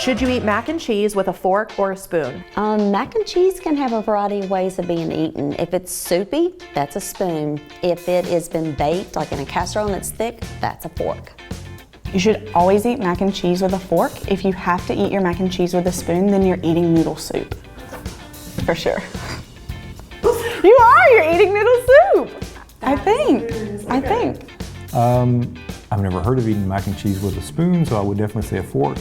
Should you eat mac and cheese with a fork or a spoon? Mac and cheese can have a variety of ways of being eaten. If it's soupy, that's a spoon. If it has been baked, like in a casserole and it's thick, that's a fork. You should always eat mac and cheese with a fork. If you have to eat your mac and cheese with a spoon, then you're eating noodle soup. For sure. You're eating noodle soup. I think. I've never heard of eating mac and cheese with a spoon, so I would definitely say a fork.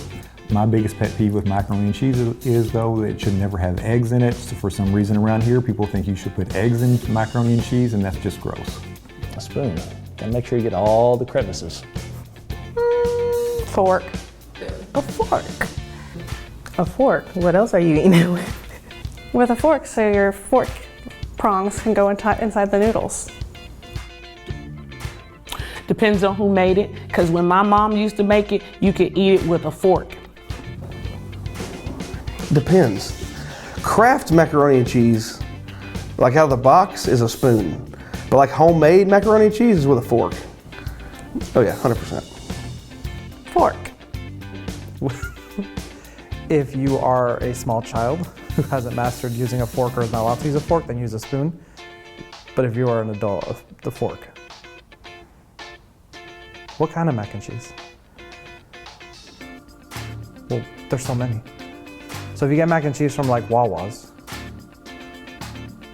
My biggest pet peeve with macaroni and cheese is though, that it should never have eggs in it. So for some reason around here, people think you should put eggs in macaroni and cheese, and that's just gross. A spoon. Gotta make sure you get all the crevices. Fork. A fork. A fork. What else are you eating it with? With a fork, so your fork prongs can go inside the noodles. Depends on who made it, because when my mom used to make it, you could eat it with a fork. Depends. Kraft macaroni and cheese, like out of the box, is a spoon. But like homemade macaroni and cheese is with a fork. Oh yeah, 100%. Fork. If you are a small child who hasn't mastered using a fork or is not allowed to use a fork, then use a spoon. But if you are an adult, the fork. What kind of mac and cheese? Well, there's so many. So if you get mac and cheese from like Wawa's,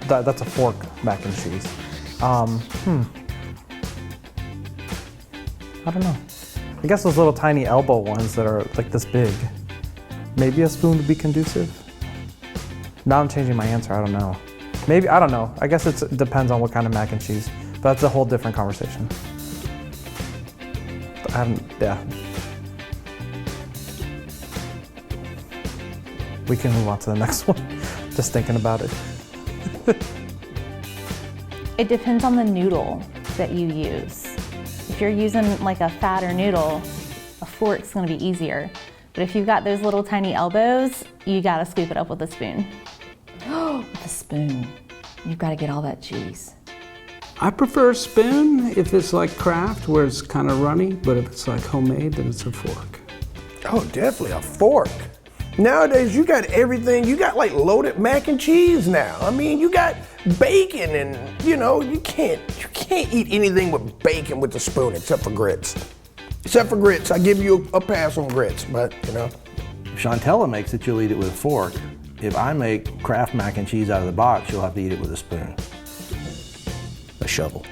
that's a fork mac and cheese. I don't know. I guess those little tiny elbow ones that are like this big. Maybe a spoon would be conducive. Now I'm changing my answer, I don't know. Maybe, I don't know. I guess it depends on what kind of mac and cheese, but that's a whole different conversation. Yeah. We can move on to the next one. Just thinking about it. It depends on the noodle that you use. If you're using like a fatter noodle, a fork's gonna be easier. But if you've got those little tiny elbows, you gotta scoop it up with a spoon. With a spoon. You've gotta get all that cheese. I prefer a spoon if it's like Kraft, where it's kind of runny, but if it's like homemade, then it's a fork. Oh, definitely a fork. Nowadays, you got everything. You got like loaded mac and cheese now. I mean, you got bacon and, you know, you can't eat anything with bacon with a spoon except for grits. Except for grits. I give you a pass on grits, but, you know. If Chantella makes it, you'll eat it with a fork. If I make Kraft mac and cheese out of the box, you'll have to eat it with a spoon. A shovel.